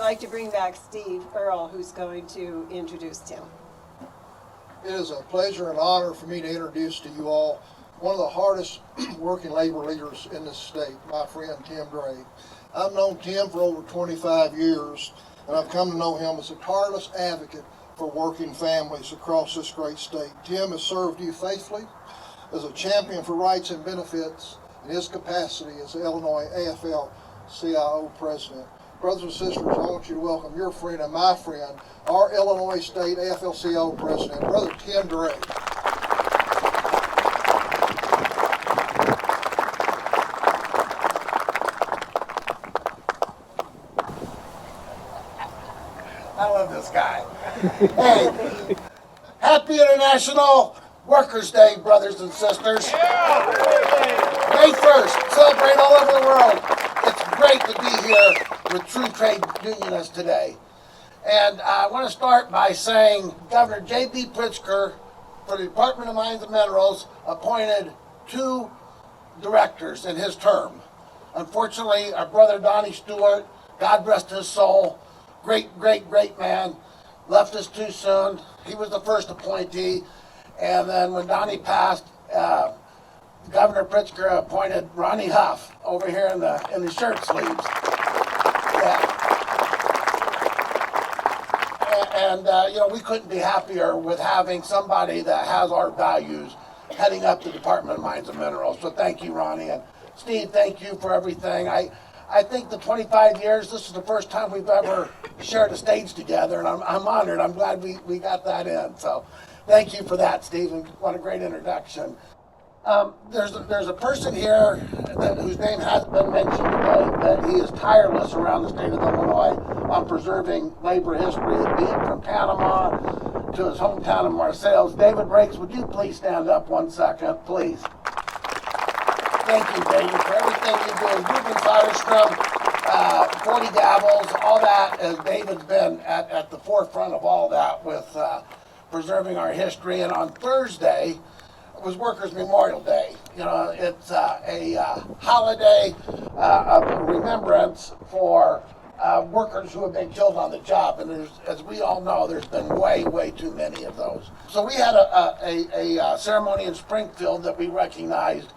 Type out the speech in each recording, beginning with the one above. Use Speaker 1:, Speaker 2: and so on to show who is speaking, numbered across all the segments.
Speaker 1: like to bring back Steve Earle, who's going to introduce Tim.
Speaker 2: It is a pleasure and honor for me to introduce to you all one of the hardest working labor leaders in this state, my friend Tim Gray. I've known Tim for over 25 years, and I've come to know him as a tireless advocate for working families across this great state. Tim has served you faithfully as a champion for rights and benefits in his capacity as the Illinois AFL-CIO president. Brothers and sisters, I want you to welcome your friend and my friend, our Illinois State AFL-CIO president, Brother Tim Gray.
Speaker 3: I love this guy. Hey, happy International Workers' Day, brothers and sisters. May 1st, celebrate all over the world. It's great to be here with true trade unionists today. And I want to start by saying Governor J.B. Pritzker for the Department of Mines and Minerals appointed 2 directors in his term. Unfortunately, our brother Donnie Stewart, God rest his soul, great man, left us too soon. He was the first appointee, and then when Donnie passed, Governor Pritzker appointed Ronnie Huff over here in the shirt sleeves. Yeah. And we couldn't be happier with having somebody that has our values heading up the Department of Mines and Minerals. So thank you, Ronnie. And Steve, thank you for everything. I think the 25 years, this is the first time we've ever shared a stage together, and I'm honored. I'm glad we got that in. So thank you for that, Steve, and what a great introduction. There's a person here whose name hasn't been mentioned today, but he is tireless around the state of Illinois on preserving labor history, be it from Panama to his hometown of Marseilles. David Rakes, would you please stand up 1 second, please? Thank you, David, for everything you do. Ruben Soderstrom, 40 Gavels, all that, as David's been at the forefront of all that with preserving our history. And on Thursday was Workers' Memorial Day. You know, it's a holiday of remembrance for workers who have been killed on the job. And as we all know, there's been way too many of those. So we had a ceremony in Springfield that we recognized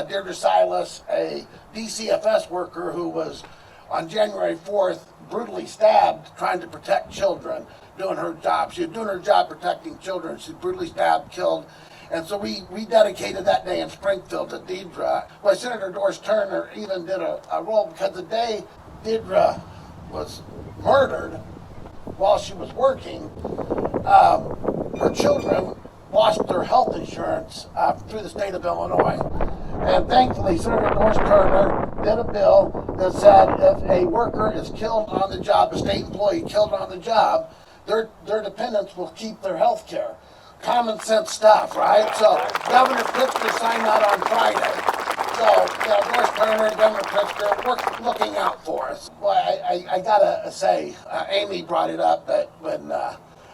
Speaker 3: Deirdre Silas, a DCFS worker who was on January 4th brutally stabbed trying to protect children, doing her job. She was doing her job protecting children. She was brutally stabbed, killed. And so we dedicated that day in Springfield to Deirdre. Well, Senator Doris Turner even did a role because the day Deirdre was murdered while she was working, her children lost their health insurance through the state of Illinois. And thankfully, Senator Doris Turner did a bill that said if a worker is killed on the job, a state employee killed on the job, their dependents will keep their health care. Common sense stuff, right? So Governor Pritzker signed that on Friday. So Doris Turner and Governor Pritzker were looking out for us. Boy, I gotta say, Amy brought it up that when,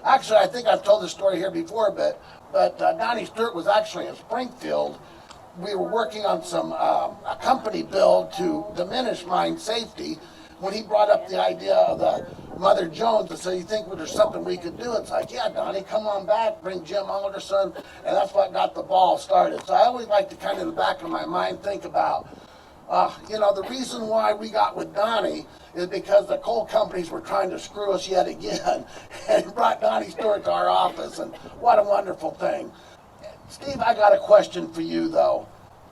Speaker 3: actually I think I've told this story here before, but Donnie Stewart was actually in Springfield. We were working on a company bill to diminish mine safety when he brought up the idea of the Mother Jones and said, you think there's something we could do? It's like, yeah, Donnie, come on back, bring Jim Alderson, and that's what got the ball started. So I always like to kind of in the back of my mind think about, the reason why we got with Donnie is because the coal companies were trying to screw us yet again and brought Donnie Stewart to our office, and what a wonderful thing. Steve, I got a question for you, though.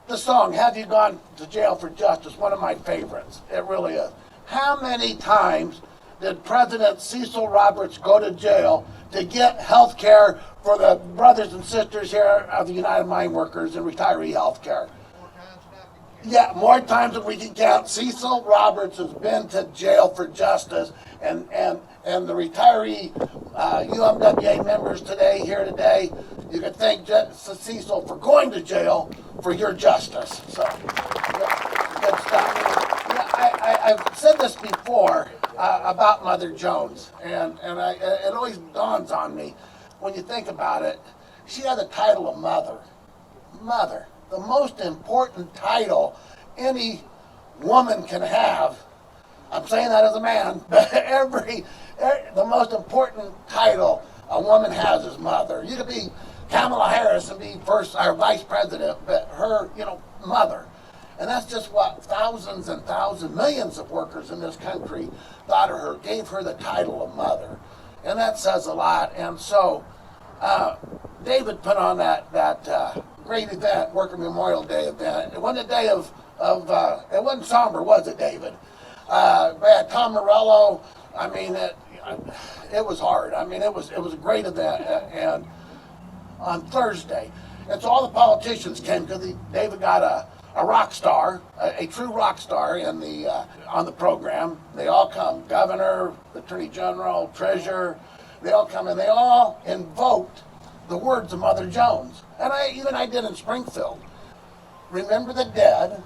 Speaker 3: The song, Have You Gone to Jail for Justice, one of my favorites. It really is. How many times did President Cecil Roberts go to jail to get health care for the brothers and sisters here of the United Mine Workers and retiree health care? Yeah, more times than we can count. Cecil Roberts has been to jail for justice, and the retiree UMWA members here today, you can thank Cecil for going to jail for your justice. So, good stuff. I've said this before about Mother Jones, and it always dawns on me when you think about it. She had the title of mother. Mother, the most important title any woman can have I'm saying that as a man, but the most important title a woman has is mother. You could be Kamala Harris and be first our vice president, but her, mother. And that's just what thousands and thousands, millions of workers in this country thought of her, gave her the title of mother. And that says a lot. And so David put on that great event, Worker Memorial Day event. It wasn't a day of it wasn't somber, was it, David? We had Tom Morello. I mean, it was hard. I mean, it was a great event. And on Thursday, and so all the politicians came because David got a rock star, a true rock star on the program. They all come, governor, attorney general, treasurer. They all come and they all invoked the words of Mother Jones. And I did in Springfield. Remember the dead,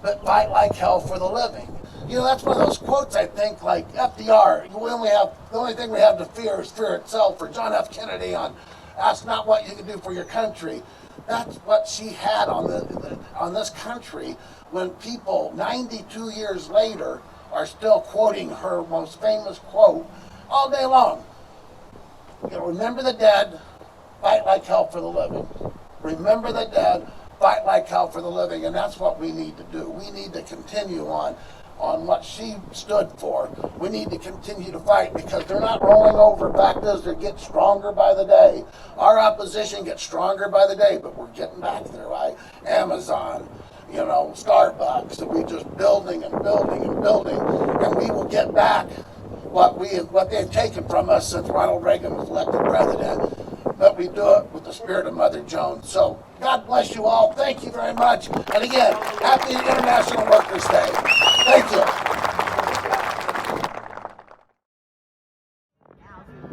Speaker 3: but fight like hell for the living. That's one of those quotes, I think, like FDR. The only thing we have to fear is fear itself. For John F. Kennedy on ask not what you can do for your country. That's what she had on this country when people 92 years later are still quoting her most famous quote all day long. Remember the dead, fight like hell for the living. Remember the dead, fight like hell for the living, and that's what we need to do. We need to continue on what she stood for. We need to continue to fight because they're not rolling over back as they get stronger by the day. Our opposition gets stronger by the day, but we're getting back there, right? Amazon, Starbucks, and we're just building and building and building, and we will get back what they've taken from us since Ronald Reagan was elected president. But we do it with the spirit of Mother Jones. So God bless you all. Thank you very much. And again, happy International Workers' Day. Thank you.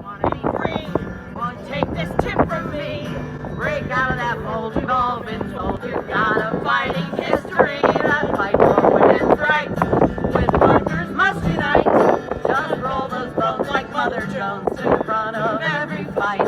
Speaker 4: Wanna be free? Won't take this tip from me. Break out of that mold we've all been told. You've got a fighting history. That fight for women's rights. With workers must unite. Just roll those bones like Mother Jones in front of every fight.